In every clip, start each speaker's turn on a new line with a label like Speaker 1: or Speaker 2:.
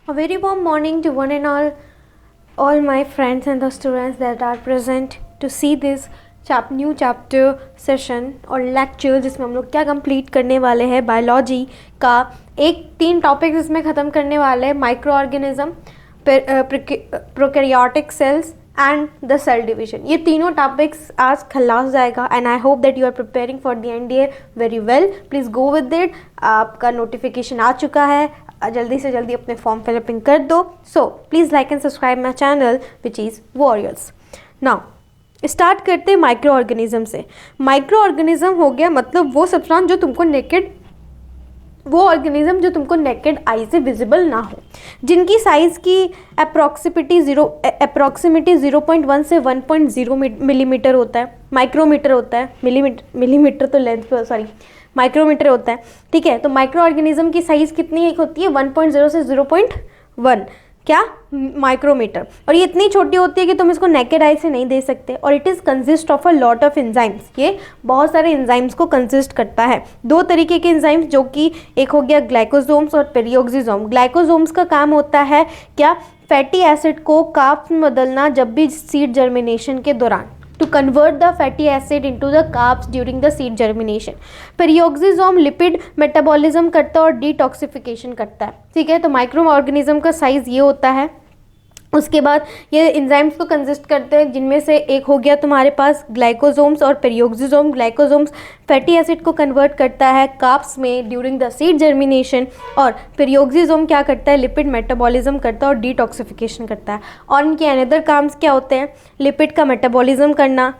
Speaker 1: A very warm morning to one and all my friends and the students that are present to see this new chapter session और lecture जिसमें हम लोग क्या complete करने वाले हैं बायोलॉजी का एक 3 टॉपिक्स इसमें ख़त्म करने वाले हैं microorganism prokaryotic cells and the cell division. ये तीनों टॉपिक्स आज खलास जाएगा and I hope that you are preparing for the NDA very well. Please go with it. आपका नोटिफिकेशन आ चुका है, जल्दी से जल्दी अपने फॉर्म फिलअपिंग कर दो। So please like and subscribe my channel which is warriors. Now start करते हैं माइक्रो ऑर्गेनिज्म से। माइक्रो ऑर्गेनिज्म हो गया मतलब वो सब्सटेंस जो तुमको ऑर्गेनिज्म जो तुमको नेकेड आई से विजिबल ना हो, जिनकी साइज़ की अप्रॉक्सिमिटी 0.1 से 1.0 मिलीमीटर होता है, माइक्रोमीटर होता है, मिलीमीटर तो लेंथ पे, सॉरी माइक्रोमीटर होता है। ठीक है, तो माइक्रो ऑर्गेनिज्म की साइज़ कितनी एक होती है 1.0 से 0.1 क्या माइक्रोमीटर, और ये इतनी छोटी होती है कि तुम इसको नेकेड आई से नहीं दे सकते। और it is consist of a lot of enzymes, ये बहुत सारे एंजाइम्स को कंसिस्ट करता है। 2 तरीके के एंजाइम्स, जो कि एक हो गया ग्लाइकोसोम्स और पेरियोक्सिसोम। ग्लाइकोसोम्स का काम होता है क्या, फैटी एसिड को कार्ब्स में बदलना जब भी सीड जर्मिनेशन के दौरान, to convert the fatty acid into the carbs during the seed germination। Peroxisome lipid metabolism करता है और डिटॉक्सिफिकेशन करता है। ठीक है, तो माइक्रो ऑर्गेनिज्म का साइज ये होता है। उसके बाद ये एंजाइम्स को कंसिस्ट करते हैं, जिनमें से एक हो गया तुम्हारे पास ग्लाइकोसोम्स और पेरियोक्सिसोम। ग्लाइकोसोम्स फैटी एसिड को कन्वर्ट करता है कार्ब्स में ड्यूरिंग द सीड जर्मिनेशन, और पेरियोक्सिसोम क्या करता है, लिपिड मेटाबॉलिज्म करता है और डिटॉक्सिफिकेशन करता है। और इनके अनदर काम्स क्या होते हैं, लिपिड का मेटाबॉलिज्म करना,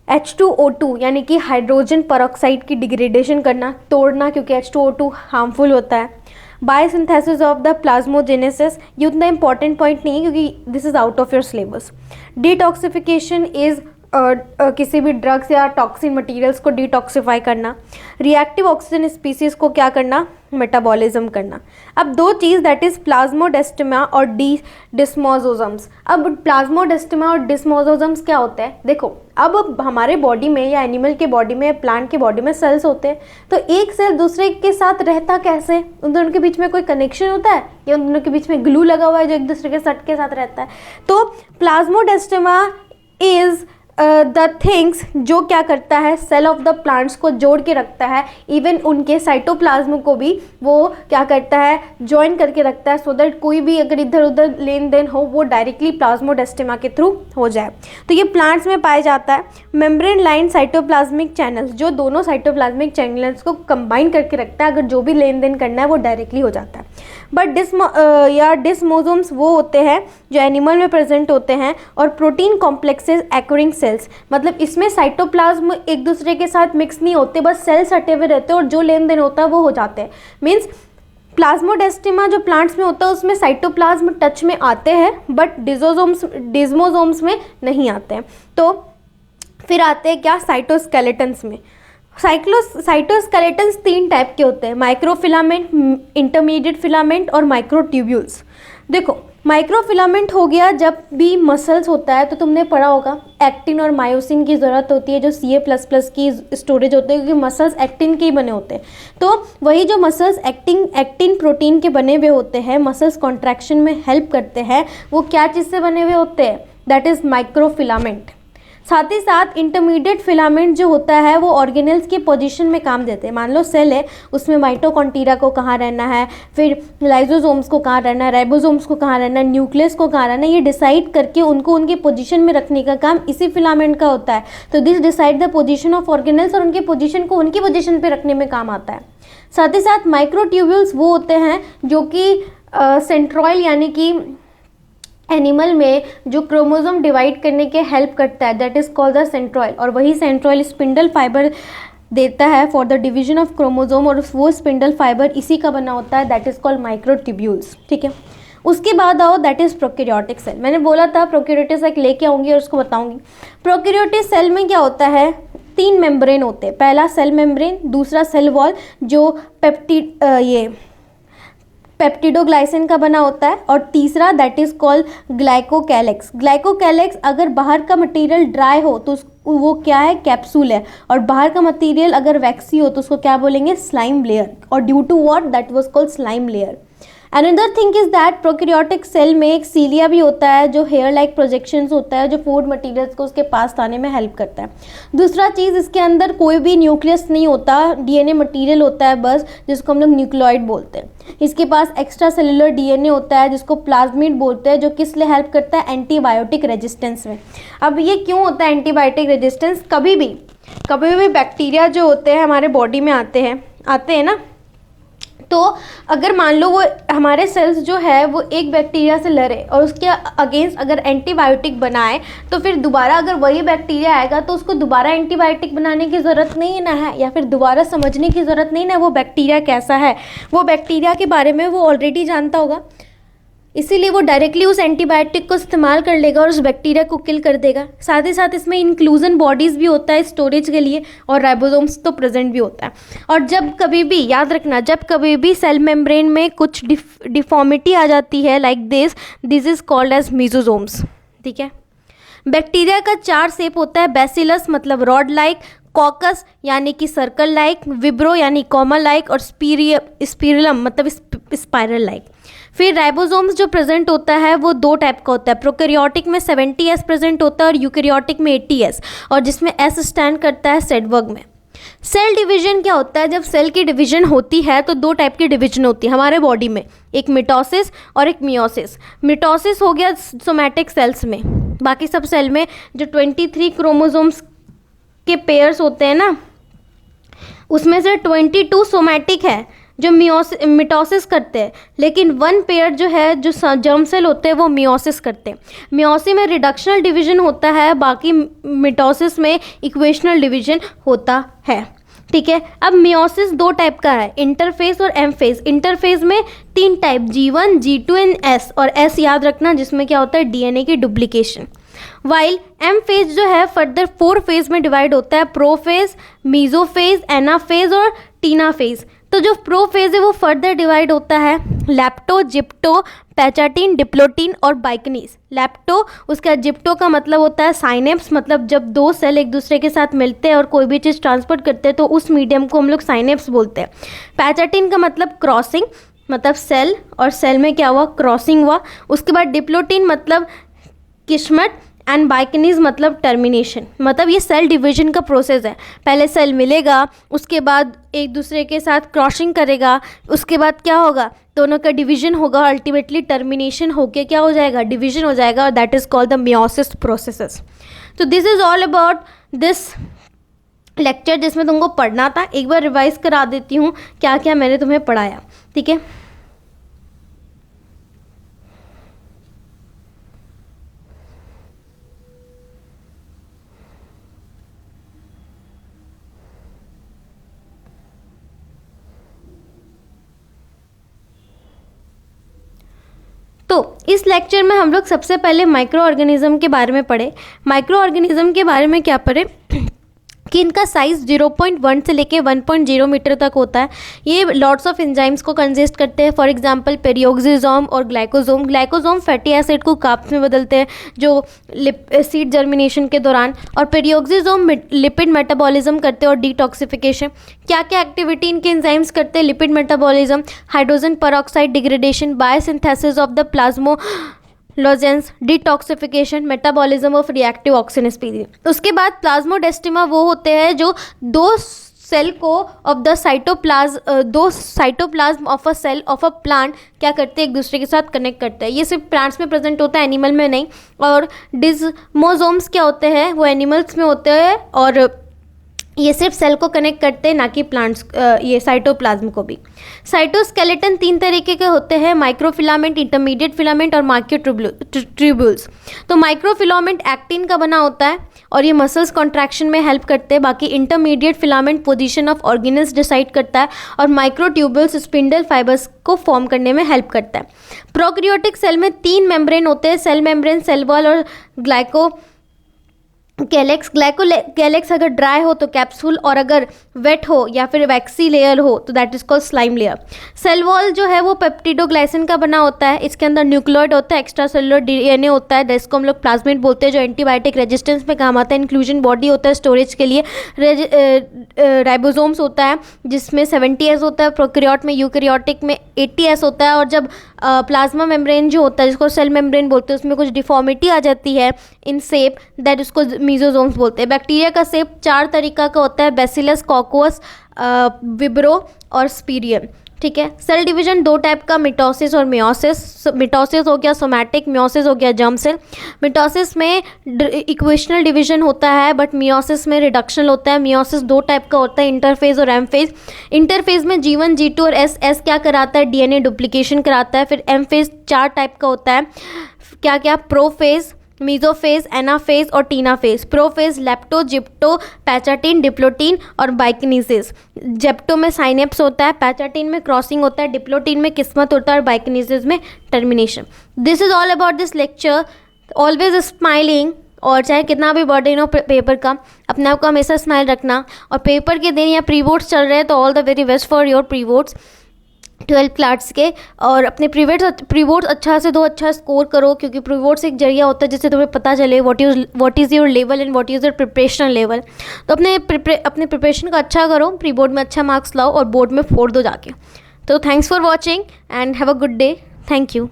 Speaker 1: H2O2 यानी कि हाइड्रोजन परऑक्साइड की डिग्रेडेशन करना, तोड़ना, क्योंकि H2O2 हार्मफुल होता है। बायोसिंथेसिस ऑफ द प्लाज्मोजेनेसिस, ये उतना इंपॉर्टेंट पॉइंट नहीं है क्योंकि this is out of your syllabus. Detoxification is किसी भी ड्रग्स या टॉक्सिन मटेरियल्स को डिटॉक्सिफाई करना। रिएक्टिव ऑक्सीजन स्पीसीज को क्या करना, मेटाबॉलिज्म करना। अब 2 चीज़, दैट इज प्लाज्मोडेस्टिमा और डिस्मोसोम्स। अब प्लाज्मोडेस्टिमा और डिस्मोसोम्स क्या होता है, देखो अब हमारे बॉडी में या एनिमल के बॉडी में, प्लांट के बॉडी में सेल्स होते हैं, तो एक सेल दूसरे के साथ रहता कैसे, उन दोनों के बीच में कोई कनेक्शन होता है या उन दोनों के बीच में ग्लू लगा हुआ है जो एक दूसरे के सट के साथ रहता है। तो प्लाज्मोडेस्टिमा इज द थिंग्स जो क्या करता है, सेल ऑफ द प्लांट्स को जोड़ के रखता है, इवन उनके साइटोप्लाज्म को भी वो क्या करता है, ज्वाइन करके रखता है, सो दैट कोई भी अगर इधर उधर लेन देन हो वो डायरेक्टली प्लाज्मोडेस्टिमा के थ्रू हो जाए। तो ये प्लांट्स में पाया जाता है। मेम्ब्रेन लाइन साइटोप्लाज्मिक चैनल्स, जो दोनों साइटोप्लाज्मिक चैनल्स को कंबाइन करके रखता है, अगर जो भी लेन देन करना है वो डायरेक्टली हो जाता है। बट डिस्मोसोम्स वो होते हैं जो एनिमल में प्रेजेंट होते हैं, और प्रोटीन कॉम्प्लेक्सेस एक्वायरिंग सेल्स, मतलब इसमें साइटोप्लाज्म एक दूसरे के साथ मिक्स नहीं होते, बस सेल्स हटे हुए रहते हैं और जो लेन देन होता है वो हो जाते हैं। मीन्स प्लाज्मोडेस्टिमा जो प्लांट्स में होता है उसमें साइटोप्लाज्म टच में आते हैं, बट डिस्मोसोम्स में नहीं आते हैं। तो फिर आते हैं क्या, साइटोस्केलेटन्स में। साइटोस्केलेटन्स 3 टाइप के होते हैं, माइक्रोफिलामेंट, इंटरमीडिएट फिलामेंट और माइक्रोट्यूब्यूल्स। देखो माइक्रोफिलामेंट हो गया, जब भी मसल्स होता है तो तुमने पढ़ा होगा एक्टिन और मायोसिन की ज़रूरत होती है, जो Ca++ की स्टोरेज होते हैं, क्योंकि मसल्स एक्टिन के ही बने होते हैं। तो वही जो मसल्स एक्टिन प्रोटीन के बने हुए होते हैं, मसल्स कॉन्ट्रैक्शन में हेल्प करते हैं, वो क्या चीज़ से बने हुए होते हैं, दैट इज़ माइक्रोफिलामेंट। साथ ही साथ इंटरमीडिएट फिलामेंट जो होता है वो ऑर्गेनेल्स के पोजीशन में काम देते हैं। मान लो सेल है, उसमें माइटोकॉन्ड्रिया को कहाँ रहना है, फिर लाइजोसोम्स को कहाँ रहना है, राइबोसोम्स को कहाँ रहना है, न्यूक्लियस को कहाँ रहना है, ये डिसाइड करके उनको उनके पोजीशन में रखने का काम इसी फिलामेंट का होता है। तो this decide the position of organelles, और उनके पोजीशन को उनकी पोजीशन पे रखने में काम आता है। साथ ही साथ माइक्रोट्यूब्यूल्स वो होते हैं जो कि सेंट्रॉयल यानी कि एनिमल में जो क्रोमोसोम डिवाइड करने के हेल्प करता है, दैट इज़ कॉल्ड द सेंट्रॉयल, और वही सेंट्रॉयल स्पिंडल फाइबर देता है for the division of chromosome, और वो स्पिंडल फाइबर इसी का बना होता है, दैट इज़ कॉल्ड माइक्रोट्यूब्यूल्स। ठीक है, उसके बाद आओ दैट इज़ प्रोकैरियोटिक सेल। मैंने बोला था प्रोकैरियोटिक सेल लेके आऊँगी और उसको बताऊँगी। प्रोकैरियोटिक सेल में क्या होता है, 3 मेम्ब्रेन होते हैं। पहला सेल मेम्ब्रेन, दूसरा सेल वॉल जो पेप्टिडोग्लाइसिन का बना होता है, और तीसरा that is called glycocalyx. Glycocalyx अगर बाहर का मटेरियल ड्राई हो तो वो क्या है, कैप्सूल है, और बाहर का मटेरियल अगर वैक्सी हो तो उसको क्या बोलेंगे, स्लाइम लेयर, और due to what, that was called slime layer. Another thing is that prokaryotic cell में एक सीलिया भी होता है जो हेयर लाइक प्रोजेक्शंस होता है, जो फूड मटेरियल्स को उसके पास लाने में हेल्प करता है। दूसरा चीज़, इसके अंदर कोई भी न्यूक्लियस नहीं होता, डीएनए मटेरियल होता है बस, जिसको हम लोग न्यूक्लियोइड बोलते हैं। इसके पास एक्स्ट्रा सेलुलर डीएनए होता है जिसको प्लाज्मिड बोलते हैं, जो किस लिए हेल्प करता है, एंटीबायोटिक रेजिस्टेंस में। अब ये क्यों होता है एंटीबायोटिक रेजिस्टेंस? कभी भी बैक्टीरिया जो होते हैं हमारे बॉडी में आते हैं ना, तो अगर मान लो वो हमारे सेल्स जो है वो एक बैक्टीरिया से लड़े और उसके अगेंस्ट अगर एंटीबायोटिक बनाए, तो फिर दोबारा अगर वही बैक्टीरिया आएगा तो उसको दोबारा एंटीबायोटिक बनाने की ज़रूरत नहीं ना है, या फिर दोबारा समझने की ज़रूरत नहीं ना वो बैक्टीरिया कैसा है। वो बैक्टीरिया के बारे में वो ऑलरेडी जानता होगा, इसीलिए वो डायरेक्टली उस एंटीबायोटिक को इस्तेमाल कर लेगा और उस बैक्टीरिया को किल कर देगा। साथ ही साथ इसमें इंक्लूजन बॉडीज़ भी होता है स्टोरेज के लिए, और राइबोसोम्स तो प्रेजेंट भी होता है। और जब कभी भी याद रखना, जब कभी भी सेल मेम्ब्रेन में कुछ डिफॉर्मिटी आ जाती है like this is called as mesosomes. ठीक है, बैक्टीरिया का 4 शेप होता है, बैसिलस मतलब रॉड लाइक, कॉकस यानी कि सर्कल लाइक, विब्रो यानी कॉमन लाइक, और स्पिरिलम मतलब स्पाइरल लाइक। फिर राइबोसोम्स जो प्रेजेंट होता है वो 2 टाइप का होता है, प्रोकैरियोटिक में 70S प्रेजेंट होता है और यूकैरियोटिक में 80S, और जिसमें S स्टैंड करता है सेडवर्ग में। सेल डिवीजन क्या होता है? जब सेल की डिवीजन होती है तो 2 टाइप की डिवीजन होती है हमारे बॉडी में, एक मिटोसिस और एक मियोसिस। मिटोसिस हो गया सोमैटिक सेल्स में, बाकी सब सेल में जो 23 क्रोमोसोम्स के पेयर्स होते हैं ना, उसमें से 22 सोमैटिक है जो मिटोसिस करते हैं, लेकिन 1 पेयर जो है जो जर्म सेल होते हैं वो मियोसिस करते हैं। मियोसिस में रिडक्शनल डिवीजन होता है, बाकी मिटोसिस में इक्वेशनल डिवीजन होता है। ठीक है, अब मियोसिस 2 टाइप का है, इंटरफेज और एम फेज। इंटरफेज में 3 type, G1, G2 and S, और S याद रखना जिसमें क्या होता है, डीएनए की डुप्लीकेशन। वाइल एम फेज जो है फर्दर 4 फेज में डिवाइड होता है, प्रोफेज, मीजोफेज, एनाफेज और टीनाफेज। तो जो प्रोफेज है वो फर्दर डिवाइड होता है लैप्टो, जिप्टो, पैचाटिन, डिप्लोटिन और बाइकनीज। लैप्टो, उसका जिप्टो का मतलब होता है साइनेप्स, मतलब जब 2 सेल एक दूसरे के साथ मिलते हैं और कोई भी चीज़ ट्रांसपोर्ट करते हैं तो उस मीडियम को हम लोग साइनेप्स बोलते हैं। पैचाटिन का मतलब क्रॉसिंग, मतलब सेल और सेल में क्या हुआ, क्रॉसिंग हुआ। उसके बाद डिप्लोटिन मतलब किस्मत, एंड बाइकनीज मतलब टर्मिनेशन। मतलब ये सेल डिवीजन का प्रोसेस है, पहले सेल मिलेगा, उसके बाद एक दूसरे के साथ क्रॉसिंग करेगा, उसके बाद क्या होगा, दोनों का डिवीजन होगा, अल्टीमेटली टर्मिनेशन होके क्या हो जाएगा, डिवीजन हो जाएगा, और that is called the meiosis processes. तो this is all about this lecture जिसमें तुमको पढ़ना था। एक बार रिवाइज करा देती हूँ क्या क्या मैंने तुम्हें पढ़ाया। ठीक है, तो इस लेक्चर में हम लोग सबसे पहले माइक्रो ऑर्गेनिज्म के बारे में पढ़े। माइक्रो ऑर्गेनिज्म के बारे में क्या पढ़े कि इनका साइज़ 0.1 से लेके 1.0 मीटर तक होता है। ये लॉट्स ऑफ एंजाइम्स को कंसिस्ट करते हैं, फॉर एग्जांपल पेरियोक्सिसोम और ग्लाइकोसोम। ग्लाइकोसोम फैटी एसिड को कार्ब्स में बदलते हैं जो सीड जर्मिनेशन के दौरान, और पेरियोक्सिसोम लिपिड मेटाबॉलिज्म करते हैं और डिटॉक्सिफिकेशन। क्या क्या एक्टिविटी इनके एंजाइम्स करते हैं, lipid metabolism, hydrogen peroxide degradation, biosynthesis of the plasmalogens, detoxification, metabolism of reactive oxygen species. उसके बाद प्लाज्मोडेस्टिमा वो होते हैं जो 2 सेल को of the cytoplasm of a cell of a plant क्या करते हैं, एक दूसरे के साथ कनेक्ट करते हैं। ये सिर्फ प्लांट्स में प्रेजेंट होता है, एनिमल में नहीं। और डिस्मोसोम्स क्या होते हैं, वो एनिमल्स में होते हैं, और ये सिर्फ सेल को कनेक्ट करते हैं, ना कि प्लांट्स, ये साइटोप्लाज्म को भी। साइटोस्केलेटन 3 तरीके के होते हैं, माइक्रोफिलामेंट, इंटरमीडिएट फिलामेंट और माइक्रोट्यूब्यूल्स। तो माइक्रोफिलामेंट एक्टिन का बना होता है और ये मसल्स कॉन्ट्रैक्शन में हेल्प करते हैं। बाकी intermediate filament position of organelles decide करता है, और माइक्रोट्यूब्यूल्स स्पिंडल फाइबर्स को फॉर्म करने में हेल्प करता है। प्रोकैरियोटिक सेल में 3 मेम्ब्रेन होते हैं, सेल मेम्ब्रेन, सेल वॉल और कैलेक्स, कैलेक्स अगर ड्राई हो तो कैप्सूल, और अगर वेट हो या फिर वैक्सी लेयर हो तो that is called slime layer. Cell wall जो है वो पेप्टिडोग्लाइसिन का बना होता है, इसके अंदर न्यूक्लियोइड होता है, एक्स्ट्रा सेलुलर डीएनए होता है, जिसको हम लोग प्लाज्मिड बोलते हैं, जो एंटीबायोटिक रेजिस्टेंस में काम आता है। इंक्लूजन बॉडी होता है स्टोरेज के लिए। राइबोसोम्स होता है जिसमें 70S होता है, प्रोकैरियोट में, यूकैरियोटिक में 80S होता है। और जब प्लाज्मा मेम्ब्रेन जो होता है, जिसको सेल मेम्ब्रेन बोलते हैं, उसमें कुछ डिफॉर्मिटी आ जाती है इन शेप, दैट उसको मीजोसोम्स बोलते हैं। बैक्टीरिया का शेप 4 तरीका का होता है, बेसिलस, कॉकोस, विब्रो और स्पीरियम। ठीक है। सेल डिवीजन 2 टाइप का, मिटोसिस और मियोसिस। मिटोसिस हो गया सोमैटिक, मियोसिस हो गया जर्म सेल। मिटोसिस में इक्वेशनल डिवीजन होता है, बट मियोसिस में रिडक्शनल होता है। मियोसिस 2 टाइप का होता है, इंटरफेज और एम फेज। इंटरफेज में G1, G2 और S क्या कराता है, डीएनए डुप्लीकेशन कराता है। फिर एम फेज 4 टाइप का होता है, क्या क्या, प्रोफेज, मीजोफेज, एनाफेज और टीनाफेज। प्रोफेज लेप्टो, जिप्टो, पैचाटिन, डिप्लोटीन और बाइकिनेसिस। जेप्टो में साइनेप्स होता है, पैचाटिन में क्रॉसिंग होता है, डिप्लोटीन में किस्मत होता है और बाइकिनेसिस में termination. This is all about this lecture. Always smiling, और चाहे कितना भी बर्डन हो पेपर का, अपने आप को हमेशा स्माइल रखना। और पेपर के दिन या प्री बोर्ड्स चल रहे हैं तो all the very best for your pre boards 12th class के। और अपने प्री बोर्ड्स अच्छा से दो, अच्छा स्कोर करो, क्योंकि प्री बोर्ड्स एक जरिया होता है जिससे तुम्हें पता चले what is your level and what is your preparation level. तो अपने प्रिपरेशन का अच्छा करो, प्री बोर्ड में अच्छा मार्क्स लाओ और बोर्ड में 4 दो जाके। तो thanks for watching and have a good day. Thank you.